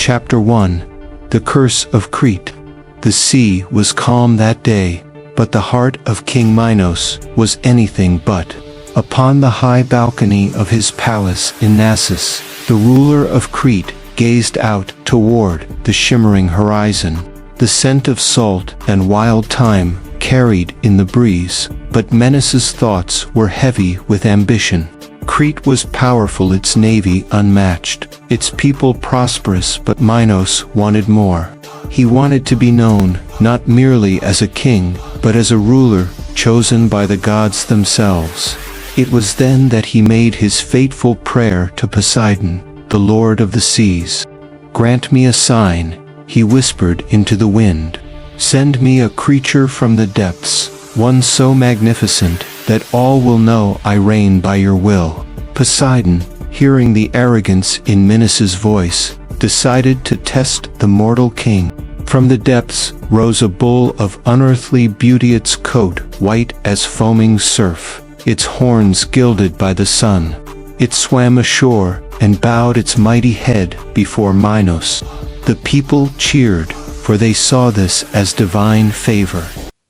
Chapter 1. The Curse of Crete. The sea was calm that day, but the heart of King Minos was anything but. Upon the high balcony of his palace in Naxos, the ruler of Crete gazed out toward the shimmering horizon. The scent of salt and wild thyme carried in the breeze, but Minos's thoughts were heavy with ambition. Crete was powerful, its navy unmatched, its people prosperous, but Minos wanted more. He wanted to be known, not merely as a king, but as a ruler, chosen by the gods themselves. It was then that he made his fateful prayer to Poseidon, the lord of the seas. "Grant me a sign," he whispered into the wind. "Send me a creature from the depths, one so magnificent that all will know I reign by your will." Poseidon, hearing the arrogance in Minos's voice, decided to test the mortal king. From the depths rose a bull of unearthly beauty, its coat white as foaming surf, its horns gilded by the sun. It swam ashore and bowed its mighty head before Minos. The people cheered, for they saw this as divine favor.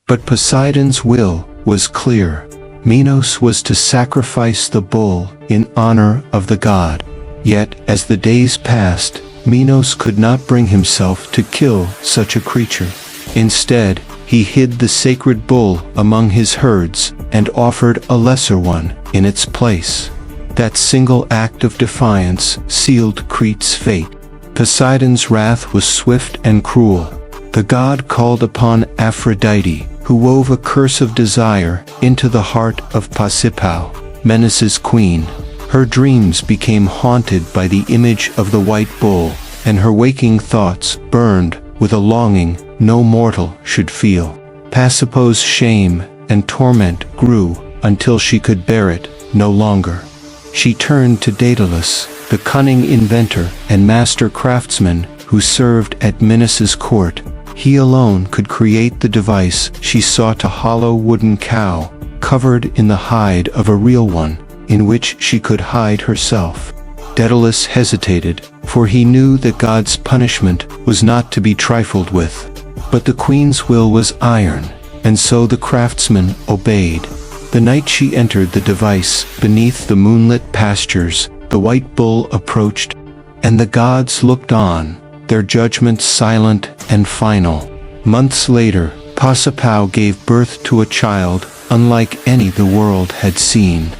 But Poseidon's will was clear. Minos was to sacrifice the bull in honor of the god. Yet, as the days passed, Minos could not bring himself to kill such a creature. Instead, he hid the sacred bull among his herds and offered a lesser one in its place. That single act of defiance sealed Crete's fate. Poseidon's wrath was swift and cruel. The god called upon Aphrodite, who wove a curse of desire into the heart of Pasiphae, Minos's queen. Her dreams became haunted by the image of the white bull, and her waking thoughts burned with a longing no mortal should feel. Pasiphae's shame and torment grew until she could bear it no longer. She turned to Daedalus, the cunning inventor and master craftsman who served at Minos's court. He alone could create the device she sought, a hollow wooden cow, covered in the hide of a real one, in which she could hide herself. Daedalus hesitated, for he knew that God's punishment was not to be trifled with. But the queen's will was iron, and so the craftsman obeyed. The night she entered the device, beneath the moonlit pastures, the white bull approached, and the gods looked on, their judgment silent and final. Months later, Pasiphae gave birth to a child unlike any the world had seen.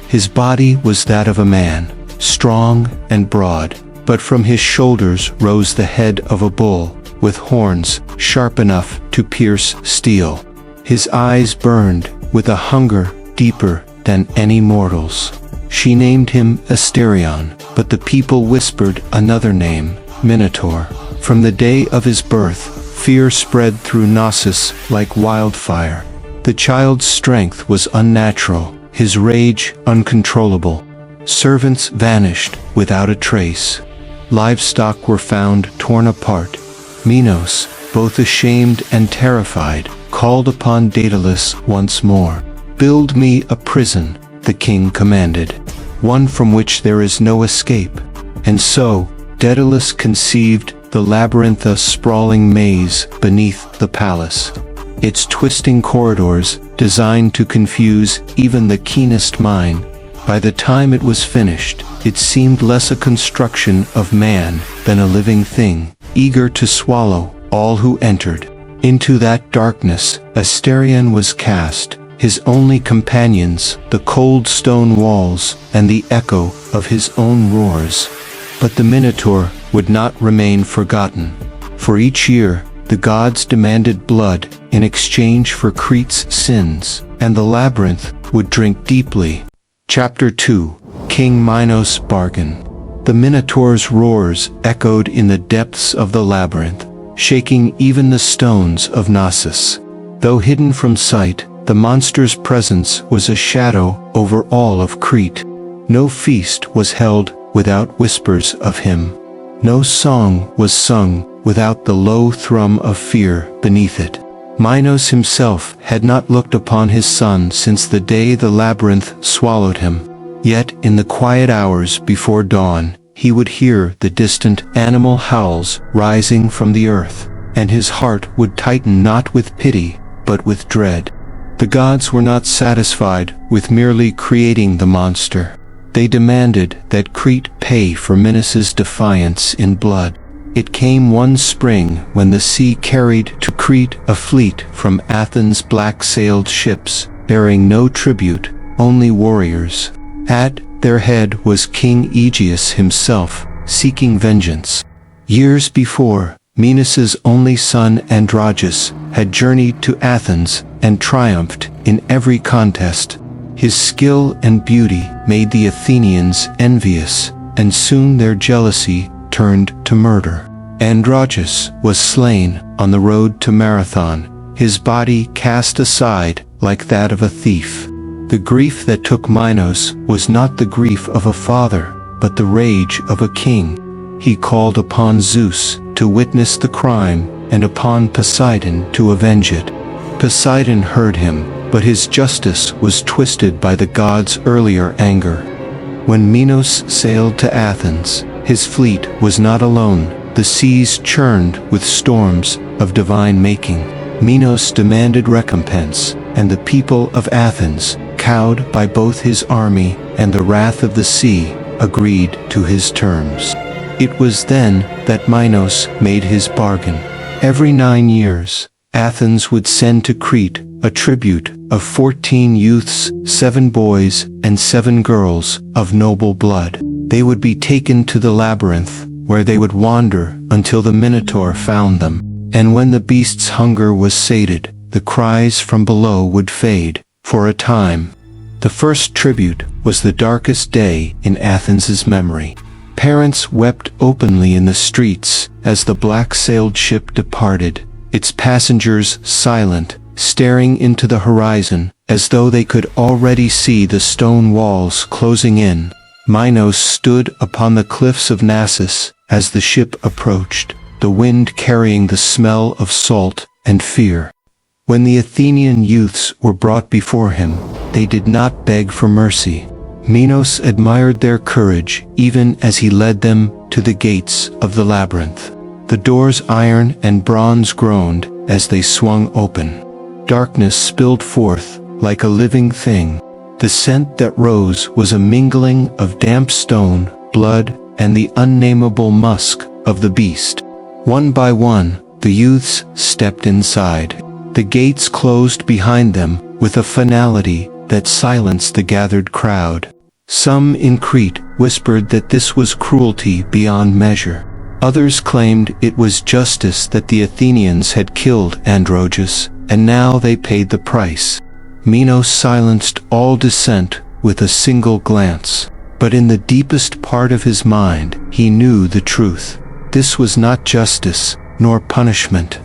His body was that of a man, strong and broad, but from his shoulders rose the head of a bull, with horns sharp enough to pierce steel. His eyes burned with a hunger deeper than any mortal's. She named him Asterion, but the people whispered another name, Minotaur. From the day of his birth, fear spread through Naxos like wildfire. The child's strength was unnatural, his rage uncontrollable. Servants vanished without a trace. Livestock were found torn apart. Minos, both ashamed and terrified, called upon Daedalus once more. "Build me a prison," the king commanded, "one from which there is no escape." And so, Daedalus conceived the labyrinth, a sprawling maze beneath the palace. Its twisting corridors, designed to confuse even the keenest mind. By the time it was finished, it seemed less a construction of man than a living thing, eager to swallow all who entered. Into that darkness, Asterion was cast, his only companions, the cold stone walls and the echo of his own roars. But the Minotaur would not remain forgotten. For each year, the gods demanded blood in exchange for Crete's sins, and the labyrinth would drink deeply. Chapter 2. King Minos' Bargain. The Minotaur's roars echoed in the depths of the labyrinth, shaking even the stones of Naxos. Though hidden from sight, the monster's presence was a shadow over all of Crete. No feast was held without whispers of him. No song was sung without the low thrum of fear beneath it. Minos himself had not looked upon his son since the day the labyrinth swallowed him. Yet in the quiet hours before dawn, he would hear the distant animal howls rising from the earth, and his heart would tighten not with pity, but with dread. The gods were not satisfied with merely creating the monster. They demanded that Crete pay for Minos's defiance in blood. It came one spring when the sea carried to Crete a fleet from Athens' black-sailed ships, bearing no tribute, only warriors. At their head was King Aegeus himself, seeking vengeance. Years before, Minos's only son Androgeus had journeyed to Athens and triumphed in every contest. His skill and beauty made the Athenians envious, and soon their jealousy turned to murder. Androgeus was slain on the road to Marathon, his body cast aside like that of a thief. The grief that took Minos was not the grief of a father, but the rage of a king. He called upon Zeus to witness the crime, and upon Poseidon to avenge it. Poseidon heard him, but his justice was twisted by the gods' earlier anger. When Minos sailed to Athens, his fleet was not alone. The seas churned with storms of divine making. Minos demanded recompense, and the people of Athens, cowed by both his army and the wrath of the sea, agreed to his terms. It was then that Minos made his bargain. Every 9 years, Athens would send to Crete a tribute of 14 youths, 7 boys, and 7 girls of noble blood. They would be taken to the labyrinth, where they would wander until the Minotaur found them. And when the beast's hunger was sated, the cries from below would fade, for a time. The first tribute was the darkest day in Athens' memory. Parents wept openly in the streets as the black-sailed ship departed, its passengers silent, staring into the horizon as though they could already see the stone walls closing in. Minos stood upon the cliffs of Naxos as the ship approached, the wind carrying the smell of salt and fear. When the Athenian youths were brought before him, they did not beg for mercy. Minos admired their courage even as he led them to the gates of the labyrinth. The doors iron and bronze groaned as they swung open. Darkness spilled forth like a living thing. The scent that rose was a mingling of damp stone, blood, and the unnameable musk of the beast. One by one, the youths stepped inside. The gates closed behind them with a finality that silenced the gathered crowd. Some in Crete whispered that this was cruelty beyond measure. Others claimed it was justice that the Athenians had killed Androgeus, and now they paid the price. Minos silenced all dissent with a single glance. But in the deepest part of his mind, he knew the truth. This was not justice, nor punishment.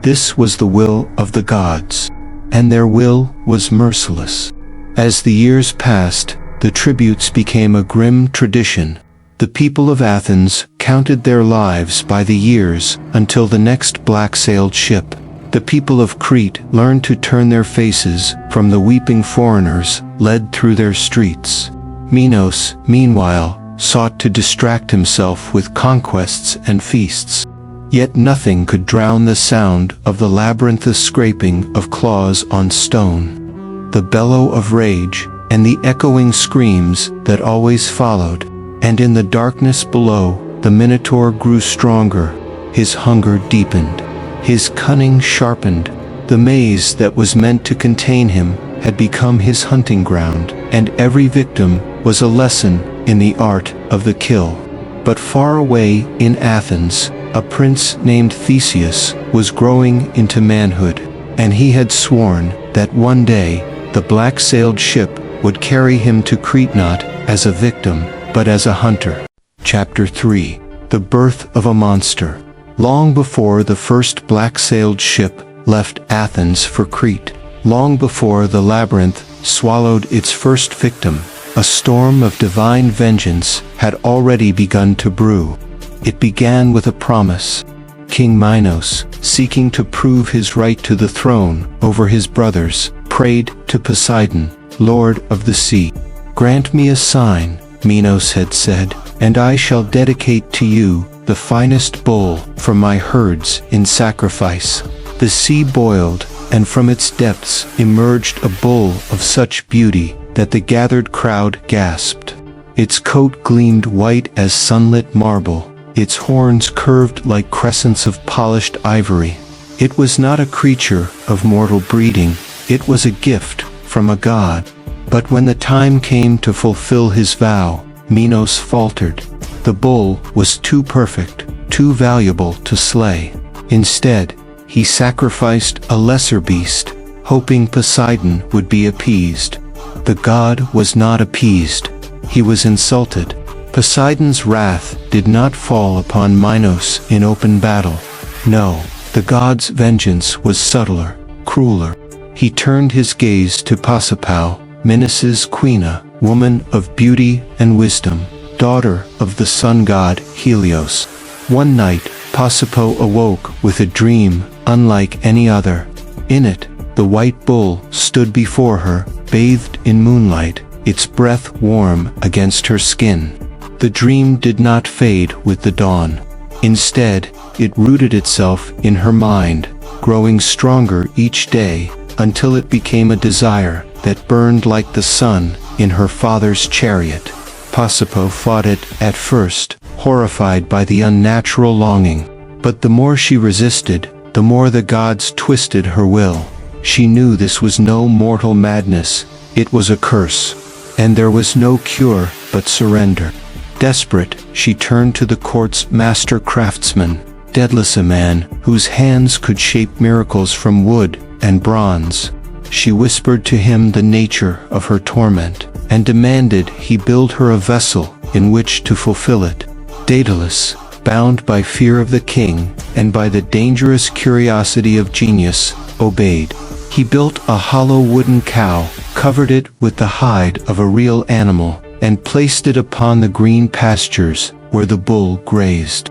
This was the will of the gods, and their will was merciless. As the years passed, the tributes became a grim tradition. The people of Athens counted their lives by the years until the next black-sailed ship. The people of Crete learned to turn their faces from the weeping foreigners led through their streets. Minos, meanwhile, sought to distract himself with conquests and feasts. Yet nothing could drown the sound of the labyrinthous scraping of claws on stone, the bellow of rage, and the echoing screams that always followed. And in the darkness below, the Minotaur grew stronger. His hunger deepened. His cunning sharpened. The maze that was meant to contain him had become his hunting ground, and every victim was a lesson in the art of the kill. But far away in Athens, a prince named Theseus was growing into manhood, and he had sworn that one day the black-sailed ship would carry him to Crete not as a victim, but as a hunter. Chapter 3. The Birth of a Monster. Long before the first black-sailed ship left Athens for Crete, long before the labyrinth swallowed its first victim, a storm of divine vengeance had already begun to brew. It began with a promise. King Minos, seeking to prove his right to the throne over his brothers, prayed to Poseidon, Lord of the sea. "Grant me a sign," Minos had said. and I shall dedicate to you the finest bull from my herds in sacrifice." The sea boiled, and from its depths emerged a bull of such beauty that the gathered crowd gasped. Its coat gleamed white as sunlit marble, its horns curved like crescents of polished ivory. It was not a creature of mortal breeding, it was a gift from a god. But when the time came to fulfill his vow, Minos faltered. The bull was too perfect, too valuable to slay. Instead, he sacrificed a lesser beast, hoping Poseidon would be appeased. The god was not appeased. He was insulted. Poseidon's wrath did not fall upon Minos in open battle. No, the god's vengeance was subtler, crueler. He turned his gaze to Pasiphae, Minos' queen, woman of beauty and wisdom, daughter of the sun god Helios. One night, Pasiphae awoke with a dream unlike any other. In it, the white bull stood before her, bathed in moonlight, its breath warm against her skin. The dream did not fade with the dawn. Instead, it rooted itself in her mind, growing stronger each day, until it became a desire that burned like the sun in her father's chariot. Pasiphae fought it at first, horrified by the unnatural longing. But the more she resisted, the more the gods twisted her will. She knew this was no mortal madness, it was a curse. And there was no cure but surrender. Desperate, she turned to the court's master craftsman, Daedalus, a man whose hands could shape miracles from wood and bronze. She whispered to him the nature of her torment, and demanded he build her a vessel in which to fulfill it. Daedalus, bound by fear of the king and by the dangerous curiosity of genius, obeyed. He built a hollow wooden cow, covered it with the hide of a real animal, and placed it upon the green pastures where the bull grazed.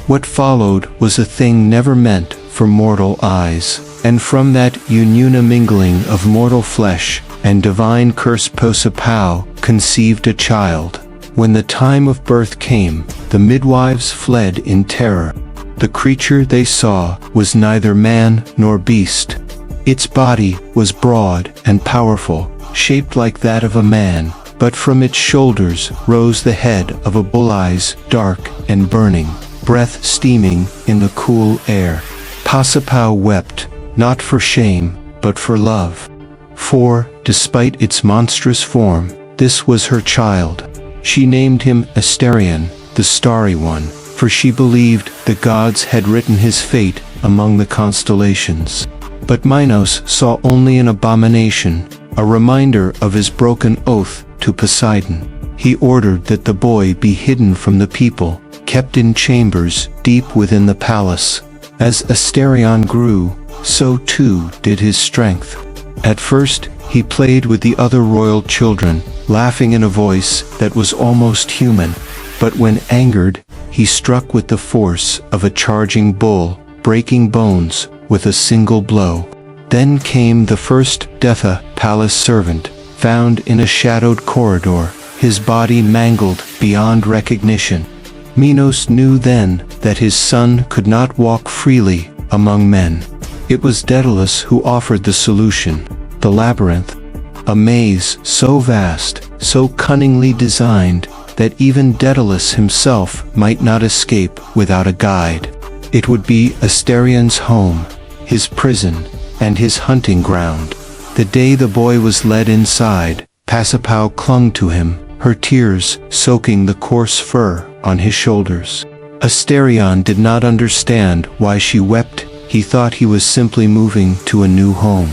What followed was a thing never meant for mortal eyes, and from that union mingling of mortal flesh and divine curse Pasiphae conceived a child. When the time of birth came, the midwives fled in terror. The creature they saw was neither man nor beast. Its body was broad and powerful, shaped like that of a man, but from its shoulders rose the head of a bull, eyes dark and burning, breath steaming in the cool air. Pasiphae wept, not for shame, but for love. For, despite its monstrous form, this was her child. She named him Asterion, the Starry One, for she believed the gods had written his fate among the constellations. But Minos saw only an abomination, a reminder of his broken oath to Poseidon. He ordered that the boy be hidden from the people, kept in chambers deep within the palace. As Asterion grew, so too did his strength. At first, he played with the other royal children, laughing in a voice that was almost human. But when angered, he struck with the force of a charging bull, breaking bones with a single blow. Then came the first death, a palace servant, found in a shadowed corridor, his body mangled beyond recognition. Minos knew then that his son could not walk freely among men. It was Daedalus who offered the solution, the labyrinth, a maze so vast, so cunningly designed, that even Daedalus himself might not escape without a guide. It would be Asterion's home, his prison, and his hunting ground. The day the boy was led inside, Pasiphae clung to him, her tears soaking the coarse fur on his shoulders. Asterion did not understand why she wept. He thought he was simply moving to a new home.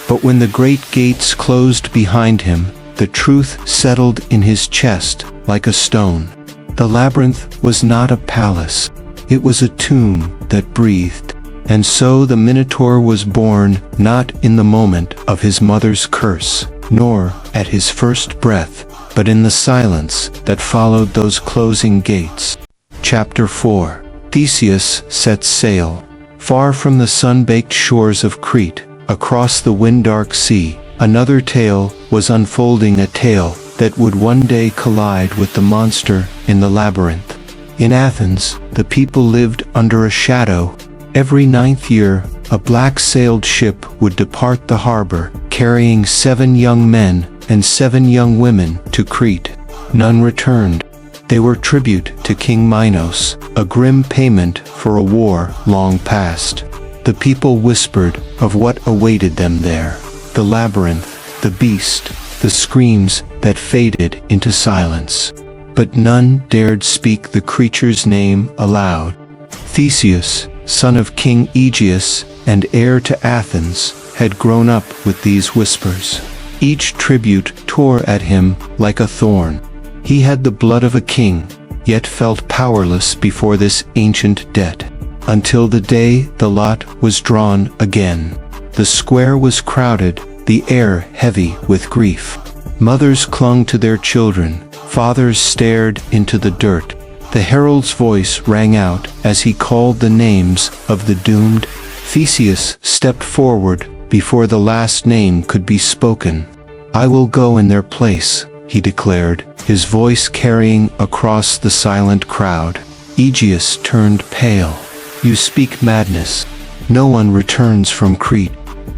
But when the great gates closed behind him, the truth settled in his chest like a stone. The labyrinth was not a palace. It was a tomb that breathed. And so the Minotaur was born, not in the moment of his mother's curse, nor at his first breath, but in the silence that followed those closing gates. Chapter 4. Theseus sets sail. Far from the sun-baked shores of Crete, across the wind-dark sea, another tale was unfolding, a tale that would one day collide with the monster in the labyrinth. In Athens, the people lived under a shadow. Every 9th year, a black-sailed ship would depart the harbor, carrying 7 young men and 7 young women to Crete. None returned. They were tribute to King Minos, a grim payment for a war long past. The people whispered of what awaited them there: the labyrinth, the beast, the screams that faded into silence. But none dared speak the creature's name aloud. Theseus, son of King Aegeus and heir to Athens, had grown up with these whispers. Each tribute tore at him like a thorn. He had the blood of a king, yet felt powerless before this ancient debt. Until the day the lot was drawn again. The square was crowded, the air heavy with grief. Mothers clung to their children, fathers stared into the dirt. The herald's voice rang out as he called the names of the doomed. Theseus stepped forward before the last name could be spoken. "I will go in their place," he declared, his voice carrying across the silent crowd. Aegeus turned pale. "You speak madness. No one returns from Crete."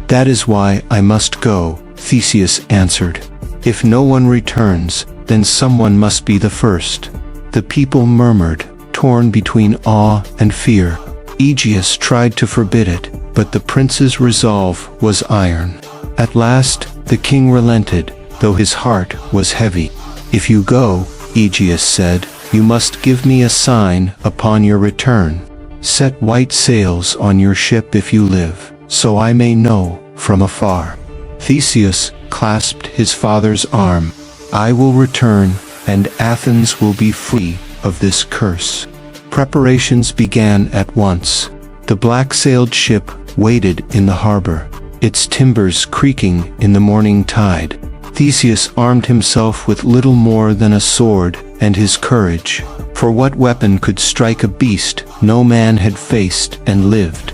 "That is why I must go," Theseus answered. "If no one returns, then someone must be the first." The people murmured, torn between awe and fear. Aegeus tried to forbid it, but the prince's resolve was iron. At last, the king relented, though his heart was heavy. "If you go," Aegeus said, "you must give me a sign upon your return. Set white sails on your ship if you live, so I may know from afar." Theseus clasped his father's arm. "I will return, and Athens will be free of this curse." Preparations began at once. The black-sailed ship waited in the harbor, its timbers creaking in the morning tide. Theseus armed himself with little more than a sword and his courage. For what weapon could strike a beast no man had faced and lived?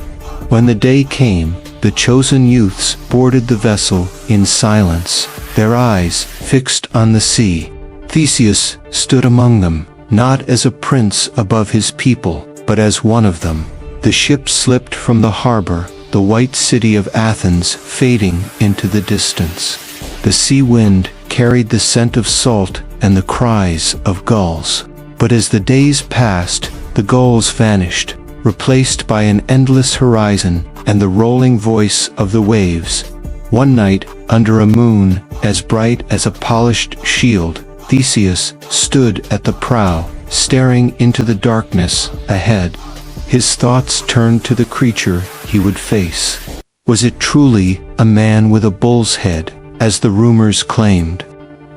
When the day came, the chosen youths boarded the vessel in silence, their eyes fixed on the sea. Theseus stood among them, not as a prince above his people, but as one of them. The ship slipped from the harbor, the white city of Athens fading into the distance. The sea wind carried the scent of salt and the cries of gulls. But as the days passed, the gulls vanished, replaced by an endless horizon and the rolling voice of the waves. One night, under a moon as bright as a polished shield, Theseus stood at the prow, staring into the darkness ahead. His thoughts turned to the creature he would face. Was it truly a man with a bull's head, as the rumors claimed?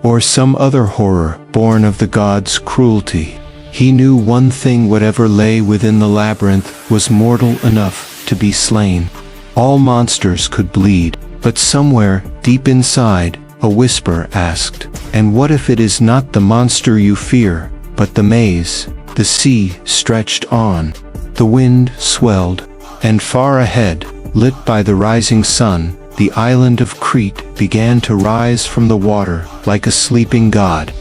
Or some other horror born of the gods' cruelty? He knew one thing: whatever lay within the labyrinth was mortal enough to be slain. All monsters could bleed, but somewhere, deep inside, a whisper asked, "And what if it is not the monster you fear, but the maze?" The sea stretched on. The wind swelled, and far ahead, lit by the rising sun, the island of Crete began to rise from the water like a sleeping god.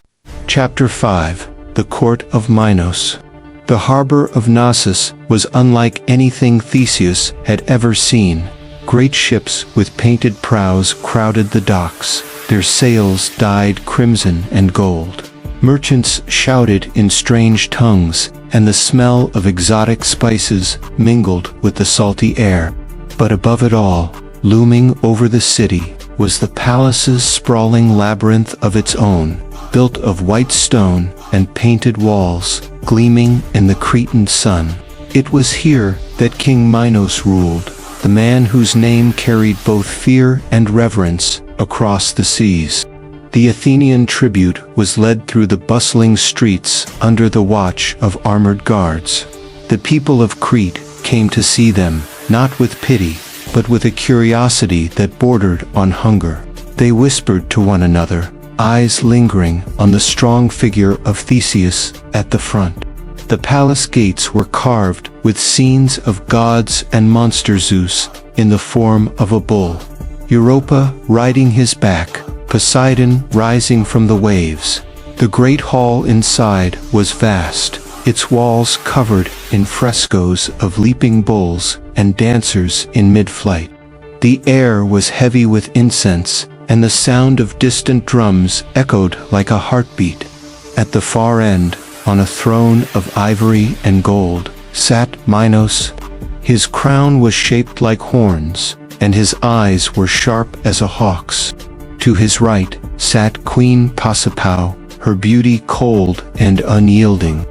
Chapter 5: The Court of Minos. The harbor of Knossos was unlike anything Theseus had ever seen. Great ships with painted prows crowded the docks, their sails dyed crimson and gold. Merchants shouted in strange tongues, and the smell of exotic spices mingled with the salty air. But above it all, looming over the city, was the palace's sprawling labyrinth of its own, built of white stone and painted walls, gleaming in the Cretan sun. It was here that King Minos ruled, the man whose name carried both fear and reverence across the seas. The Athenian tribute was led through the bustling streets under the watch of armored guards. The people of Crete came to see them, not with pity, but with a curiosity that bordered on hunger. They whispered to one another, eyes lingering on the strong figure of Theseus at the front. The palace gates were carved with scenes of gods and monster Zeus in the form of a bull, Europa riding his back, Poseidon rising from the waves. The great hall inside was vast, its walls covered in frescoes of leaping bulls and dancers in mid-flight. The air was heavy with incense, and the sound of distant drums echoed like a heartbeat. At the far end, on a throne of ivory and gold, sat Minos. His crown was shaped like horns, and his eyes were sharp as a hawk's. To his right sat Queen Pasiphae, her beauty cold and unyielding.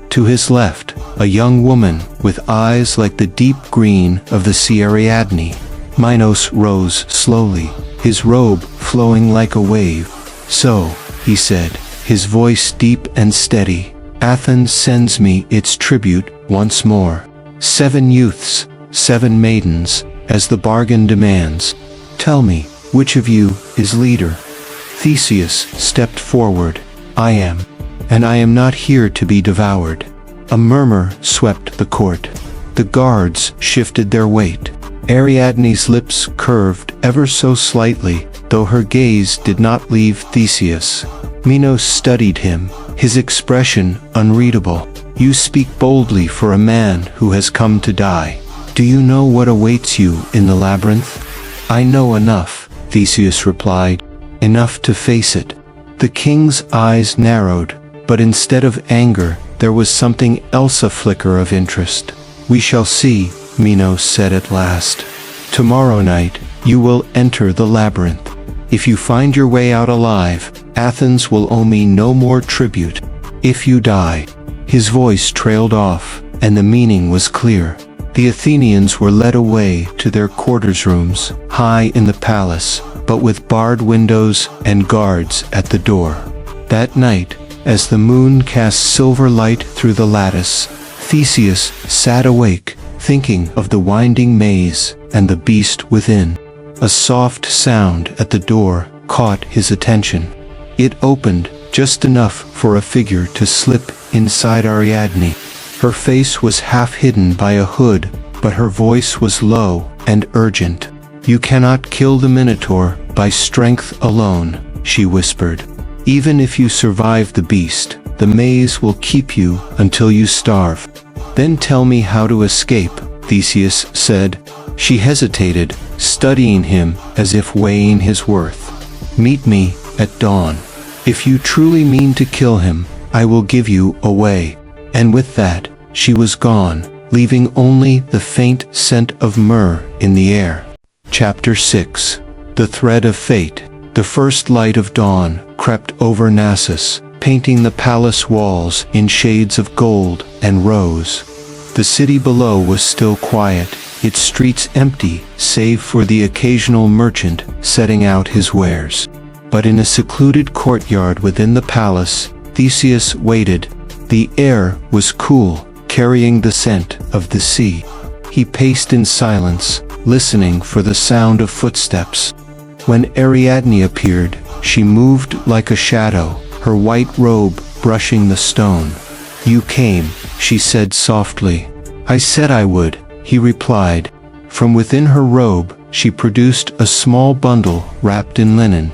To his left, a young woman with eyes like the deep green of the sea Ariadne. Minos rose slowly, his robe flowing like a wave. "So," he said, his voice deep and steady, "Athens sends me its tribute once more. 7 youths, 7 maidens, as the bargain demands. Tell me, which of you is leader?" Theseus stepped forward. "I am. And I am not here to be devoured." A murmur swept the court. The guards shifted their weight. Ariadne's lips curved ever so slightly, though her gaze did not leave Theseus. Minos studied him, his expression unreadable. "You speak boldly for a man who has come to die. Do you know what awaits you in the labyrinth?" "I know enough," Theseus replied. "Enough to face it." The king's eyes narrowed, but instead of anger, there was something else, a flicker of interest. "We shall see," Minos said at last. "Tomorrow night, you will enter the labyrinth. If you find your way out alive, Athens will owe me no more tribute. If you die—" His voice trailed off, and the meaning was clear. The Athenians were led away to their quarters rooms, high in the palace, but with barred windows and guards at the door. That night, as the moon cast silver light through the lattice, Theseus sat awake, thinking of the winding maze and the beast within. A soft sound at the door caught his attention. It opened just enough for a figure to slip inside Ariadne. Her face was half hidden by a hood, but her voice was low and urgent. "You cannot kill the Minotaur by strength alone," she whispered. "Even if you survive the beast, the maze will keep you until you starve." "Then tell me how to escape," Theseus said. She hesitated, studying him as if weighing his worth. "Meet me at dawn. If you truly mean to kill him, I will give you away." And with that, she was gone, leaving only the faint scent of myrrh in the air. Chapter 6. The Thread of Fate. The first light of dawn crept over Nasus, painting the palace walls in shades of gold and rose. The city below was still quiet, its streets empty save for the occasional merchant setting out his wares. But in a secluded courtyard within the palace, Theseus waited. The air was cool, carrying the scent of the sea. He paced in silence, listening for the sound of footsteps. When Ariadne appeared, she moved like a shadow, her white robe brushing the stone. "You came," she said softly. "I said I would," he replied. From within her robe, she produced a small bundle wrapped in linen.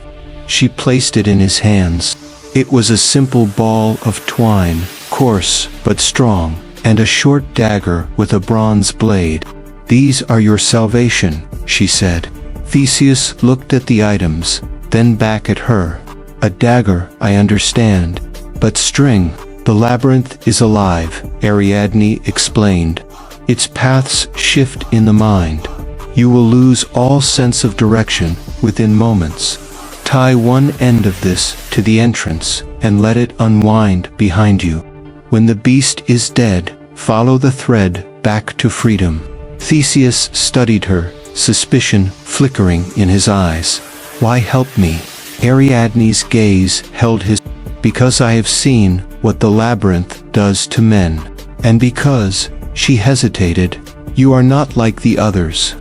She placed it in his hands. It was a simple ball of twine, coarse but strong, and a short dagger with a bronze blade. "These are your salvation," she said. Theseus looked at the items, then back at her. "A dagger, I understand. But string, the labyrinth is alive," Ariadne explained. "Its paths shift in the mind. You will lose all sense of direction within moments. Tie one end of this to the entrance and let it unwind behind you. When the beast is dead, follow the thread back to freedom." Theseus studied her, suspicion flickering in his eyes. "Why help me?" Ariadne's gaze held his. "Because I have seen what the labyrinth does to men. And because," she hesitated, "you are not like the others.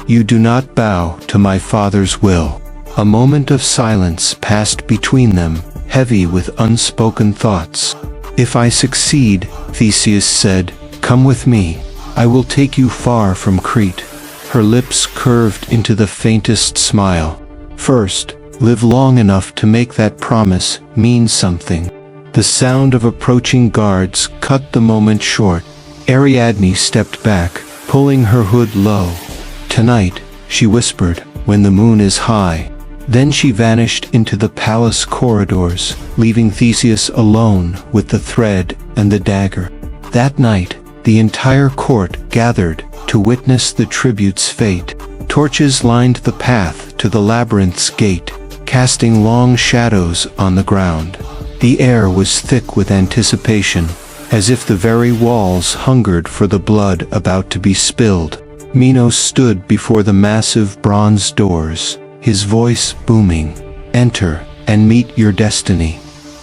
You do not bow to my father's will." A moment of silence passed between them, heavy with unspoken thoughts. "If I succeed," Theseus said, "come with me. I will take you far from Crete." Her lips curved into the faintest smile. "First, Live long enough to make that promise mean something. The sound of approaching guards cut the moment short. Ariadne stepped back, pulling her hood low. "Tonight," she whispered, "when the moon is high." Then she vanished into the palace corridors, leaving Theseus alone with the thread and the dagger. That night, the entire court gathered to witness the tribute's fate. Torches lined the path to the labyrinth's gate, casting long shadows on the ground. The air was thick with anticipation, as if the very walls hungered for the blood about to be spilled. Minos stood before the massive bronze doors, his voice booming, "Enter and meet your destiny."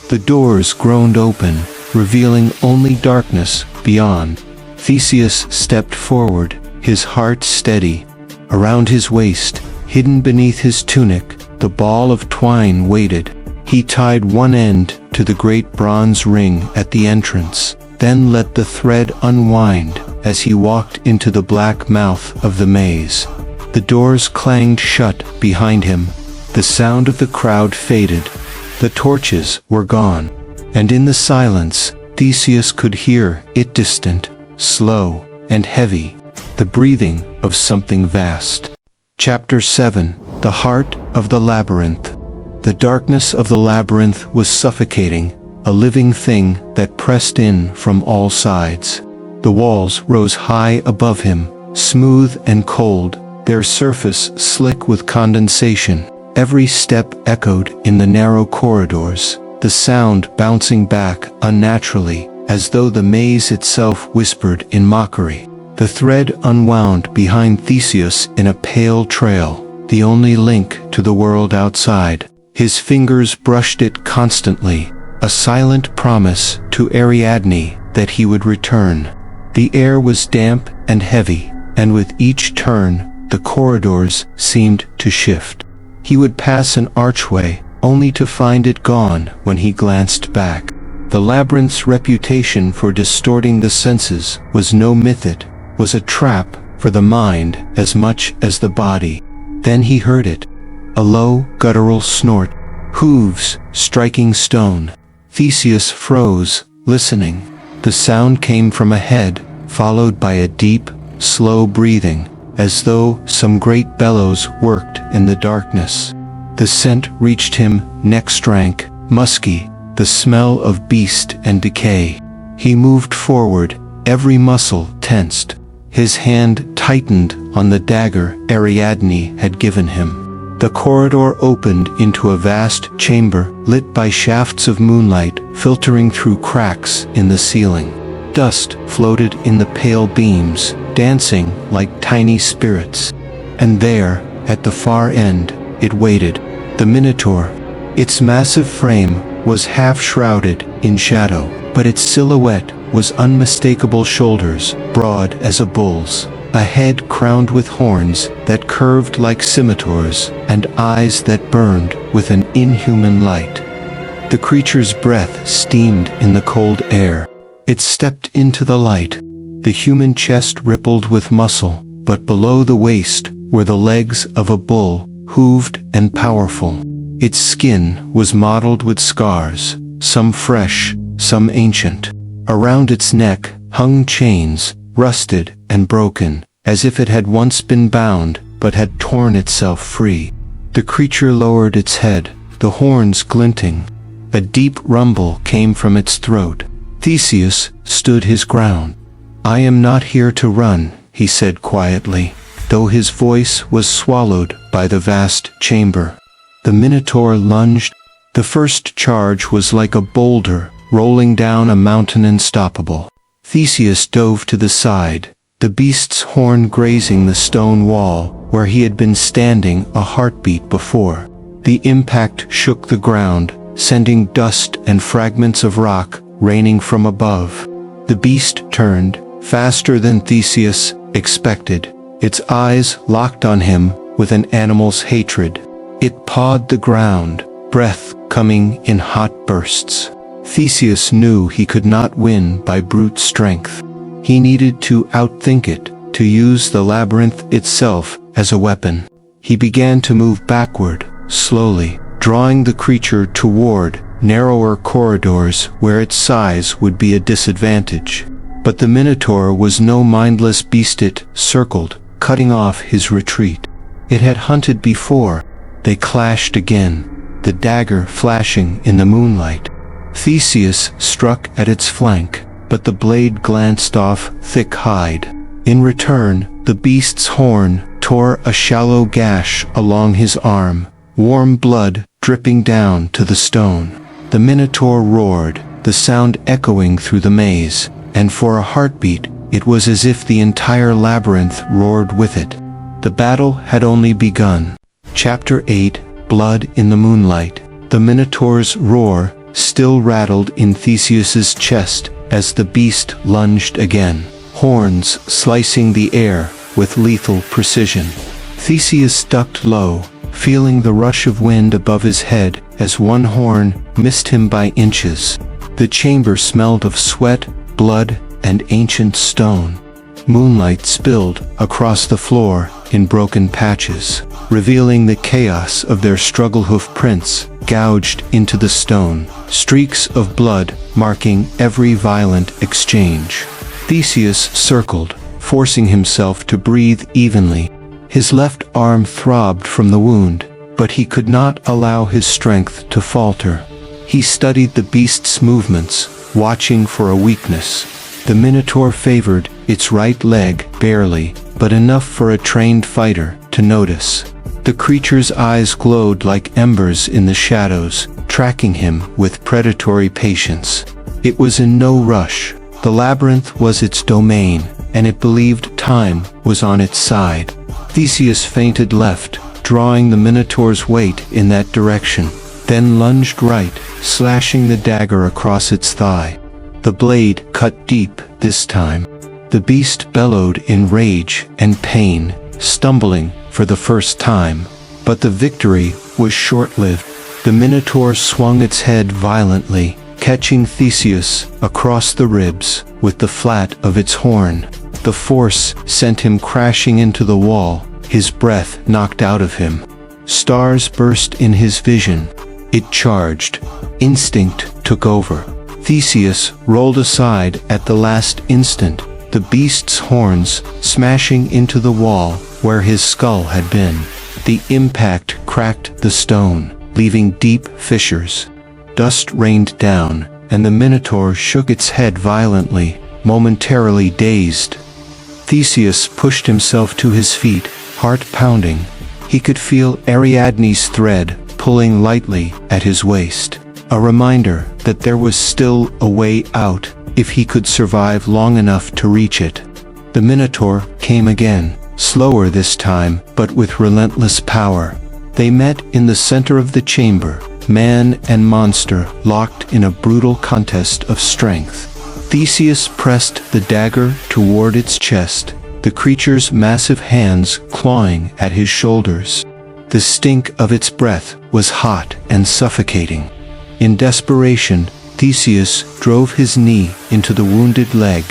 The doors groaned open, revealing only darkness beyond. Theseus stepped forward, his heart steady. Around his waist, hidden beneath his tunic, the ball of twine waited. He tied one end to the great bronze ring at the entrance, then let the thread unwind as he walked into the black mouth of the maze. The doors clanged shut behind him. The sound of the crowd faded. The torches were gone. And in the silence, Theseus could hear it, distant, slow, and heavy, the breathing of something vast. Chapter 7: The Heart of the Labyrinth. The darkness of the labyrinth was suffocating, a living thing that pressed in from all sides. The walls rose high above him, smooth and cold, their surface slick with condensation. Every step echoed in the narrow corridors, the sound bouncing back unnaturally, as though the maze itself whispered in mockery. The thread unwound behind Theseus in a pale trail, the only link to the world outside. His fingers brushed it constantly, a silent promise to Ariadne that he would return. The air was damp and heavy, and with each turn, the corridors seemed to shift. He would pass an archway, only to find it gone when he glanced back. The labyrinth's reputation for distorting the senses was no myth, it was a trap for the mind as much as the body. Then he heard it. A low, guttural snort, hooves striking stone. Theseus froze, listening. The sound came from ahead, followed by a deep, slow breathing, as though some great bellows worked in the darkness. The scent reached him, next rank, musky, the smell of beast and decay. He moved forward, every muscle tensed. His hand tightened on the dagger Ariadne had given him. The corridor opened into a vast chamber, lit by shafts of moonlight filtering through cracks in the ceiling. Dust floated in the pale beams, dancing like tiny spirits. And there, at the far end, it waited, the Minotaur. Its massive frame was half-shrouded in shadow, but its silhouette was unmistakable. Shoulders broad as a bull's, a head crowned with horns that curved like scimitars, and eyes that burned with an inhuman light. The creature's breath steamed in the cold air. It stepped into the light. The human chest rippled with muscle, but below the waist were the legs of a bull, hooved and powerful. Its skin was mottled with scars, some fresh, some ancient. Around its neck hung chains, rusted and broken, as if it had once been bound, but had torn itself free. The creature lowered its head, the horns glinting. A deep rumble came from its throat. Theseus stood his ground. "I am not here to run," he said quietly, though his voice was swallowed by the vast chamber. The Minotaur lunged. The first charge was like a boulder, rolling down a mountain unstoppable. Theseus dove to the side, the beast's horn grazing the stone wall where he had been standing a heartbeat before. The impact shook the ground, sending dust and fragments of rock raining from above. The beast turned, faster than Theseus expected, its eyes locked on him with an animal's hatred. It pawed the ground, breath coming in hot bursts. Theseus knew he could not win by brute strength. He needed to outthink it, to use the labyrinth itself as a weapon. He began to move backward, slowly, drawing the creature toward narrower corridors where its size would be a disadvantage. But the Minotaur was no mindless beast. It circled, cutting off his retreat. It had hunted before. They clashed again, the dagger flashing in the moonlight. Theseus struck at its flank, but the blade glanced off thick hide. In return, the beast's horn tore a shallow gash along his arm, warm blood dripping down to the stone. The Minotaur roared, the sound echoing through the maze, and for a heartbeat, it was as if the entire labyrinth roared with it. The battle had only begun. Chapter 8, Blood in the Moonlight. The Minotaur's roar still rattled in Theseus's chest as the beast lunged again, horns slicing the air with lethal precision. Theseus ducked low, feeling the rush of wind above his head as one horn missed him by inches. The chamber smelled of sweat, blood, and ancient stone. Moonlight spilled across the floor in broken patches, revealing the chaos of their struggle. Hoof prints gouged into the stone, streaks of blood marking every violent exchange. Theseus circled, forcing himself to breathe evenly. His left arm throbbed from the wound, but he could not allow his strength to falter. He studied the beast's movements, watching for a weakness. The Minotaur favored its right leg barely, but enough for a trained fighter to notice. The creature's eyes glowed like embers in the shadows, tracking him with predatory patience. It was in no rush. The labyrinth was its domain, and it believed time was on its side. Theseus feinted left, drawing the Minotaur's weight in that direction, then lunged right, slashing the dagger across its thigh. The blade cut deep this time. The beast bellowed in rage and pain, stumbling for the first time. But the victory was short-lived. The Minotaur swung its head violently, catching Theseus across the ribs with the flat of its horn. The force sent him crashing into the wall, his breath knocked out of him. Stars burst in his vision. It charged. Instinct took over. Theseus rolled aside at the last instant, the beast's horns smashing into the wall where his skull had been. The impact cracked the stone, leaving deep fissures. Dust rained down, and the Minotaur shook its head violently, momentarily dazed. Theseus pushed himself to his feet, heart pounding. He could feel Ariadne's thread pulling lightly at his waist, a reminder that there was still a way out if he could survive long enough to reach it. The Minotaur came again, slower this time, but with relentless power. They met in the center of the chamber, man and monster locked in a brutal contest of strength. Theseus pressed the dagger toward its chest, the creature's massive hands clawing at his shoulders. The stink of its breath was hot and suffocating. In desperation, Theseus drove his knee into the wounded leg.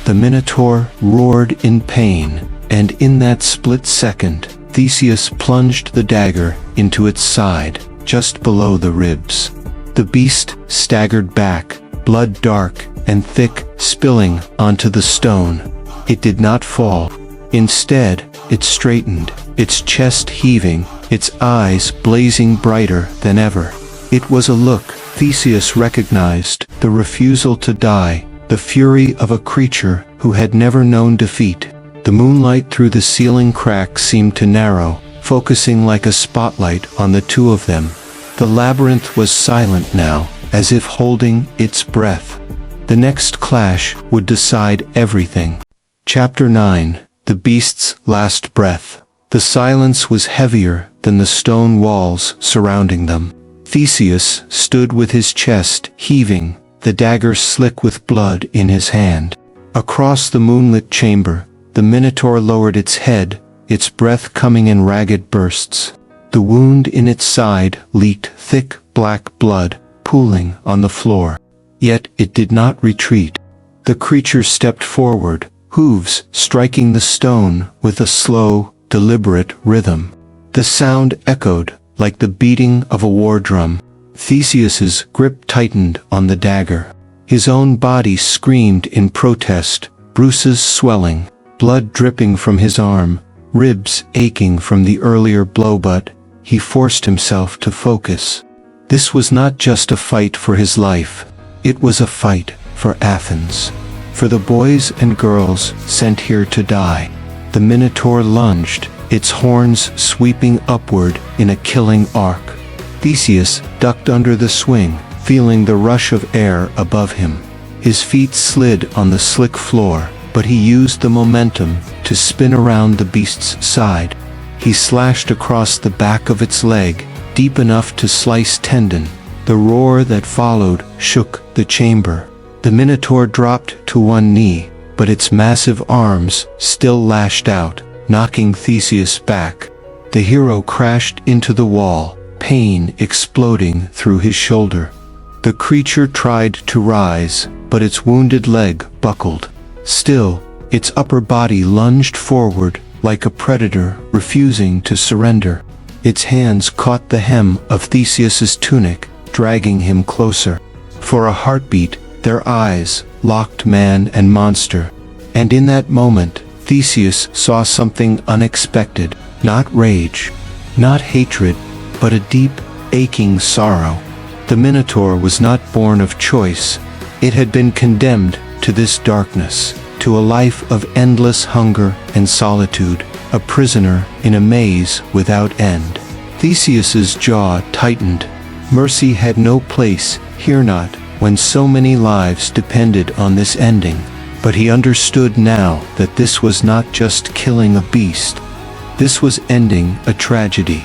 The Minotaur roared in pain, and in that split second, Theseus plunged the dagger into its side, just below the ribs. The beast staggered back, blood dark and thick spilling onto the stone. It did not fall. Instead, it straightened, its chest heaving, its eyes blazing brighter than ever. It was a look Theseus recognized, the refusal to die, the fury of a creature who had never known defeat. The moonlight through the ceiling crack seemed to narrow, focusing like a spotlight on the two of them. The labyrinth was silent now, as if holding its breath. The next clash would decide everything. Chapter 9, The Beast's Last Breath. The silence was heavier than the stone walls surrounding them. Theseus stood with his chest heaving, the dagger slick with blood in his hand. Across the moonlit chamber, the Minotaur lowered its head, its breath coming in ragged bursts. The wound in its side leaked thick black blood, pooling on the floor. Yet it did not retreat. The creature stepped forward, hooves striking the stone with a slow, deliberate rhythm. The sound echoed like the beating of a war drum. Theseus's grip tightened on the dagger. His own body screamed in protest, bruises swelling, blood dripping from his arm, ribs aching from the earlier blow, but he forced himself to focus. This was not just a fight for his life. It was a fight for Athens, for the boys and girls sent here to die. The Minotaur lunged, its horns sweeping upward in a killing arc. Theseus ducked under the swing, feeling the rush of air above him. His feet slid on the slick floor, but he used the momentum to spin around the beast's side. He slashed across the back of its leg, deep enough to slice tendon. The roar that followed shook the chamber. The Minotaur dropped to one knee, but its massive arms still lashed out, knocking Theseus back. The hero crashed into the wall, pain exploding through his shoulder. The creature tried to rise, but its wounded leg buckled. Still, its upper body lunged forward like a predator refusing to surrender. Its hands caught the hem of Theseus's tunic, dragging him closer. For a heartbeat, their eyes locked, man and monster. And in that moment, Theseus saw something unexpected. Not rage, not hatred, but a deep, aching sorrow. The Minotaur was not born of choice. It had been condemned to this darkness, to a life of endless hunger and solitude, a prisoner in a maze without end. Theseus's jaw tightened. Mercy had no place here, not when so many lives depended on this ending. But he understood now that this was not just killing a beast. This was ending a tragedy.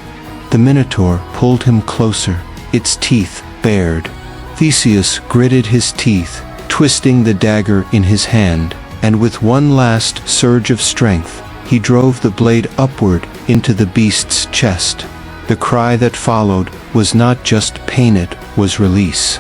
The Minotaur pulled him closer, its teeth bared. Theseus gritted his teeth, twisting the dagger in his hand, and with one last surge of strength, he drove the blade upward into the beast's chest. The cry that followed was not just pain, it was release.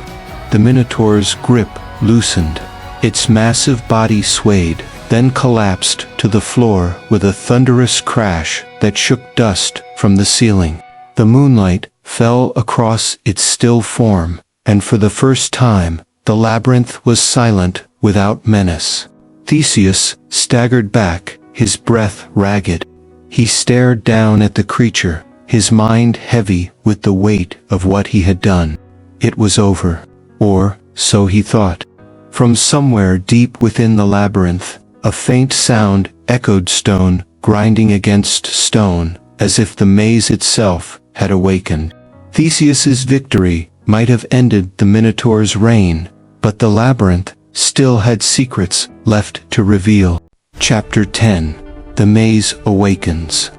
The Minotaur's grip loosened. Its massive body swayed, then collapsed to the floor with a thunderous crash that shook dust from the ceiling. The moonlight fell across its still form, and for the first time, the labyrinth was silent without menace. Theseus staggered back, his breath ragged. He stared down at the creature, his mind heavy with the weight of what he had done. It was over. Or, so he thought. From somewhere deep within the labyrinth, a faint sound echoed, stone grinding against stone, as if the maze itself had awakened. Theseus's victory might have ended the Minotaur's reign, but the labyrinth still had secrets left to reveal. Chapter 10. The Maze Awakens.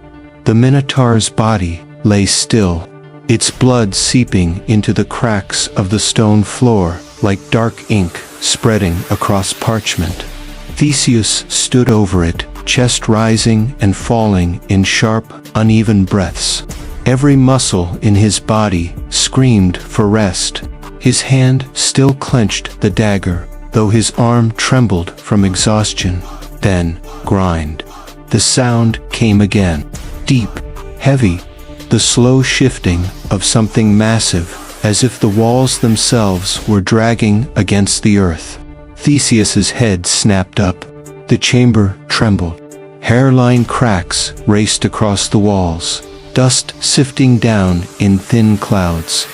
The Minotaur's body lay still, its blood seeping into the cracks of the stone floor like dark ink spreading across parchment. Theseus stood over it, chest rising and falling in sharp, uneven breaths. Every muscle in his body screamed for rest. His hand still clenched the dagger, though his arm trembled from exhaustion. Then, grind. The sound came again. Deep, heavy, the slow shifting of something massive, as if the walls themselves were dragging against the earth. Theseus's head snapped up. The chamber trembled. Hairline cracks raced across the walls, dust sifting down in thin clouds.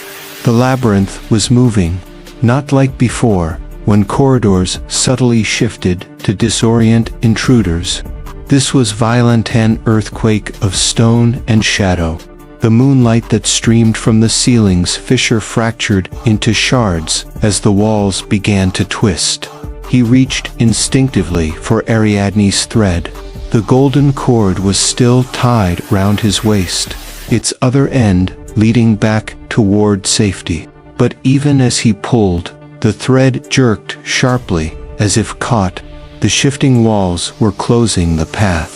The labyrinth was moving, not like before, when corridors subtly shifted to disorient intruders. This was violent, an earthquake of stone and shadow. The moonlight that streamed from the ceiling's fissure fractured into shards as the walls began to twist. He reached instinctively for Ariadne's thread. The golden cord was still tied round his waist, its other end leading back toward safety. But even as he pulled, the thread jerked sharply, as if caught. The shifting walls were closing the path.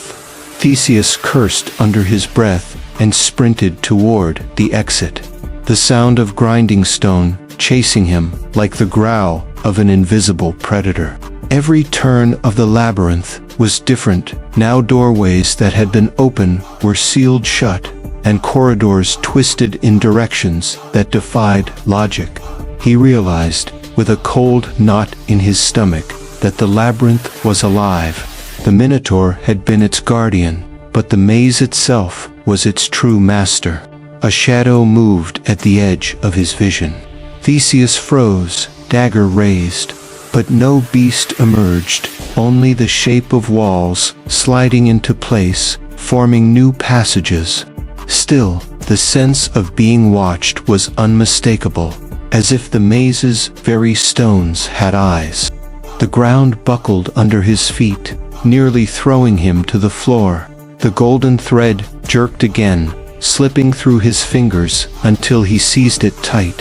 Theseus cursed under his breath and sprinted toward the exit. The sound of grinding stone chasing him like the growl of an invisible predator. Every turn of the labyrinth was different. Now doorways that had been open were sealed shut, and corridors twisted in directions that defied logic. He realized, with a cold knot in his stomach, that the labyrinth was alive. The Minotaur had been its guardian, but the maze itself was its true master. A shadow moved at the edge of his vision. Theseus froze, dagger raised, but no beast emerged, only the shape of walls sliding into place, forming new passages. Still, the sense of being watched was unmistakable, as if the maze's very stones had eyes. The ground buckled under his feet, nearly throwing him to the floor. The golden thread jerked again, slipping through his fingers until he seized it tight.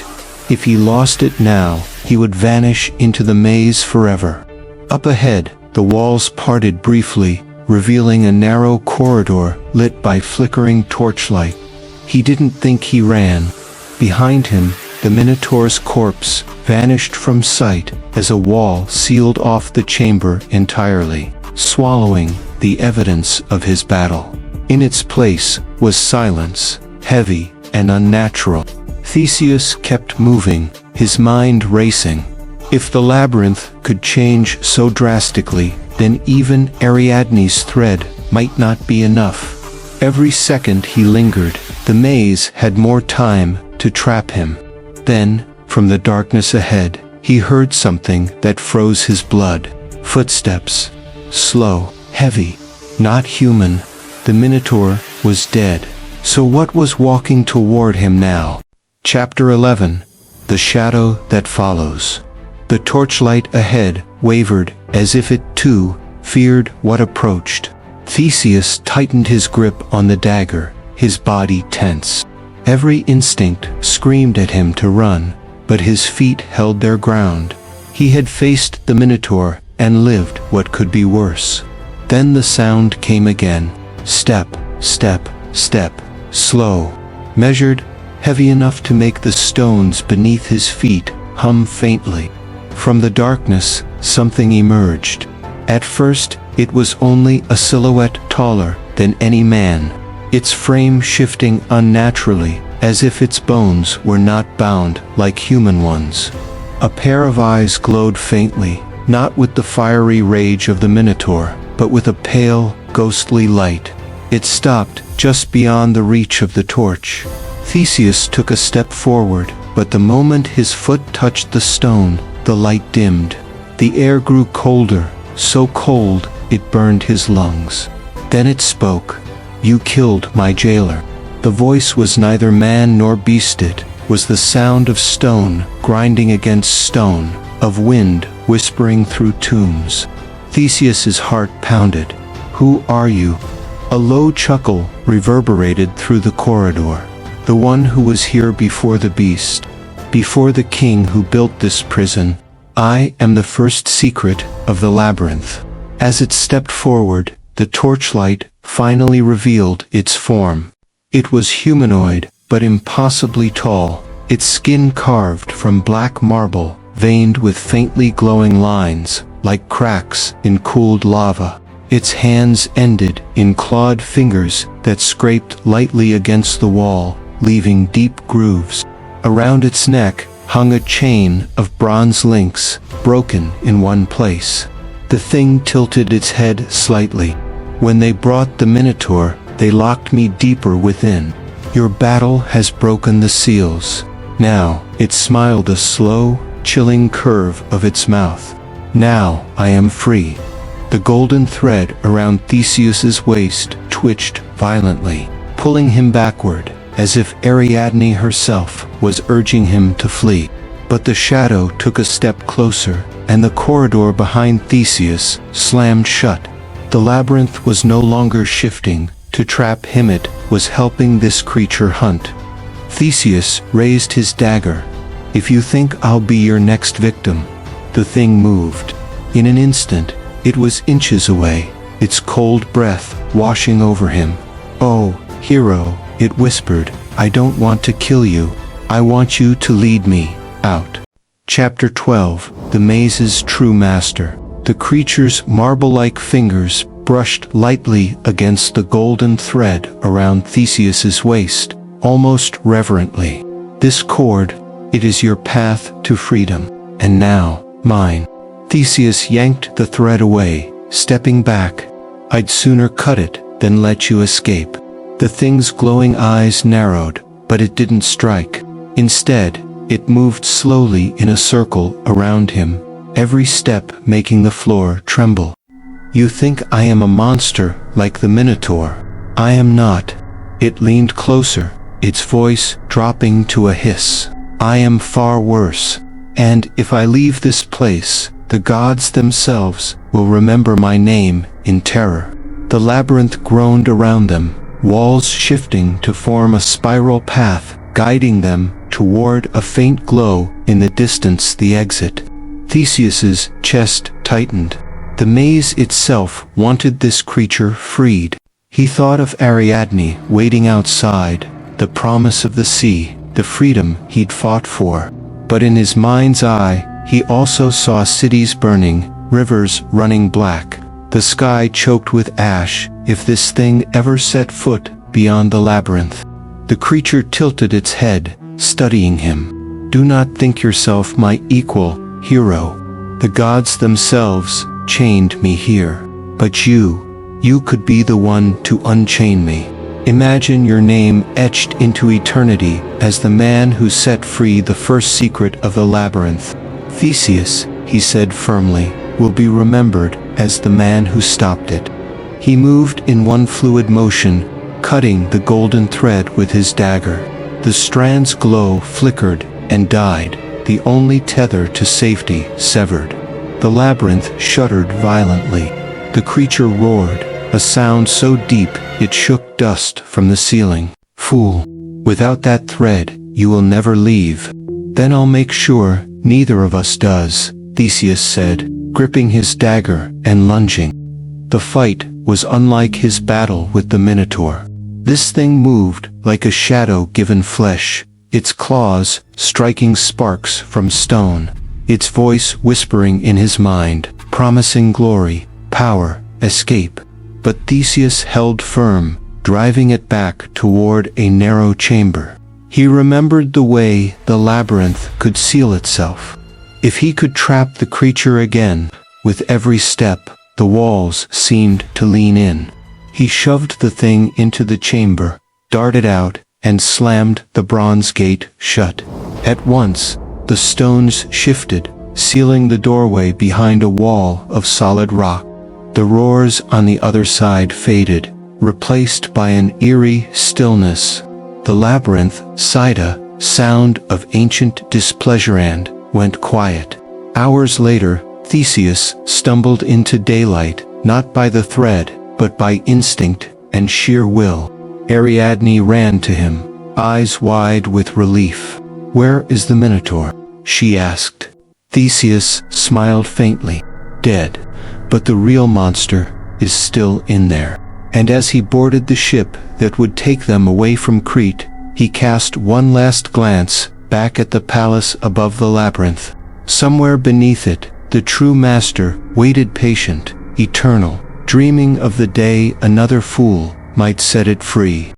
If he lost it now, he would vanish into the maze forever. Up ahead, the walls parted briefly, revealing a narrow corridor lit by flickering torchlight. He didn't think he ran. Behind him, the Minotaur's corpse vanished from sight as a wall sealed off the chamber entirely, swallowing the evidence of his battle. In its place was silence, heavy and unnatural. Theseus kept moving, his mind racing. If the labyrinth could change so drastically, then even Ariadne's thread might not be enough. Every second he lingered, the maze had more time to trap him. Then, from the darkness ahead, he heard something that froze his blood. Footsteps. Slow, heavy, not human. The Minotaur was dead. So what was walking toward him now? Chapter 11. The Shadow That Follows. The torchlight ahead wavered as if it too feared what approached. Theseus tightened his grip on the dagger, his body tense. Every instinct screamed at him to run, but his feet held their ground. He had faced the Minotaur and lived what could be worse. Then the sound came again. Step, step, step, slow, measured, heavy enough to make the stones beneath his feet hum faintly. From the darkness, something emerged. At first, it was only a silhouette taller than any man, its frame shifting unnaturally, as if its bones were not bound like human ones. A pair of eyes glowed faintly, not with the fiery rage of the Minotaur, but with a pale, ghostly light. It stopped just beyond the reach of the torch. Theseus took a step forward, but the moment his foot touched the stone, the light dimmed. The air grew colder, so cold it burned his lungs. Then it spoke. "You killed my jailer." The voice was neither man nor beast, it was the sound of stone grinding against stone, of wind whispering through tombs. Theseus's heart pounded. "Who are you?" A low chuckle reverberated through the corridor. "The one who was here before the beast, before the king who built this prison. I am the first secret of the labyrinth." As it stepped forward, the torchlight finally revealed its form. It was humanoid, but impossibly tall, its skin carved from black marble, veined with faintly glowing lines, like cracks in cooled lava. Its hands ended in clawed fingers that scraped lightly against the wall, leaving deep grooves. Around its neck hung a chain of bronze links, broken in one place. The thing tilted its head slightly. "When they brought the Minotaur, they locked me deeper within. Your battle has broken the seals." Now, it smiled a slow, chilling curve of its mouth. "Now I am free." The golden thread around Theseus's waist twitched violently, pulling him backward, as if Ariadne herself was urging him to flee. But the shadow took a step closer, and the corridor behind Theseus slammed shut. The labyrinth was no longer shifting to trap him, it was helping this creature hunt. Theseus raised his dagger. "If you think I'll be your next victim." The thing moved. In an instant, it was inches away, its cold breath washing over him. "Oh, hero," it whispered, "I don't want to kill you. I want you to lead me out." Chapter 12. The Maze's True Master. The creature's marble-like fingers brushed lightly against the golden thread around Theseus's waist, almost reverently. "This cord, it is your path to freedom, and now, mine." Theseus yanked the thread away, stepping back. "I'd sooner cut it than let you escape." The thing's glowing eyes narrowed, but it didn't strike. Instead, it moved slowly in a circle around him, every step making the floor tremble. "You think I am a monster like the Minotaur. I am not." It leaned closer, its voice dropping to a hiss. "I am far worse. And if I leave this place, the gods themselves will remember my name in terror." The labyrinth groaned around them, walls shifting to form a spiral path, guiding them toward a faint glow in the distance, the exit. Theseus's chest tightened. The maze itself wanted this creature freed. He thought of Ariadne waiting outside, the promise of the sea, the freedom he'd fought for. But in his mind's eye, he also saw cities burning, rivers running black, the sky choked with ash if this thing ever set foot beyond the labyrinth. The creature tilted its head, studying him. "Do not think yourself my equal, hero. The gods themselves chained me here. But you could be the one to unchain me. Imagine your name etched into eternity as the man who set free the first secret of the labyrinth. Theseus," he said firmly, "will be remembered as the man who stopped it." He moved in one fluid motion, cutting the golden thread with his dagger. The strand's glow flickered and died, the only tether to safety severed. The labyrinth shuddered violently. The creature roared, a sound so deep it shook dust from the ceiling. "Fool! Without that thread, you will never leave." "Then I'll make sure neither of us does," Theseus said, gripping his dagger and lunging. The fight was unlike his battle with the Minotaur. This thing moved like a shadow given flesh, its claws striking sparks from stone, its voice whispering in his mind, promising glory, power, escape. But Theseus held firm, driving it back toward a narrow chamber. He remembered the way the labyrinth could seal itself. If he could trap the creature again, with every step, the walls seemed to lean in. He shoved the thing into the chamber, darted out, and slammed the bronze gate shut. At once, the stones shifted, sealing the doorway behind a wall of solid rock. The roars on the other side faded, replaced by an eerie stillness. The labyrinth sighed a sound of ancient displeasure and went quiet. Hours later, Theseus stumbled into daylight, not by the thread, but by instinct and sheer will. Ariadne ran to him, eyes wide with relief. "Where is the Minotaur?" she asked. Theseus smiled faintly. "Dead. But the real monster is still in there." And as he boarded the ship that would take them away from Crete, he cast one last glance back at the palace above the labyrinth. Somewhere beneath it, the true master waited patient, eternal, dreaming of the day another fool might set it free.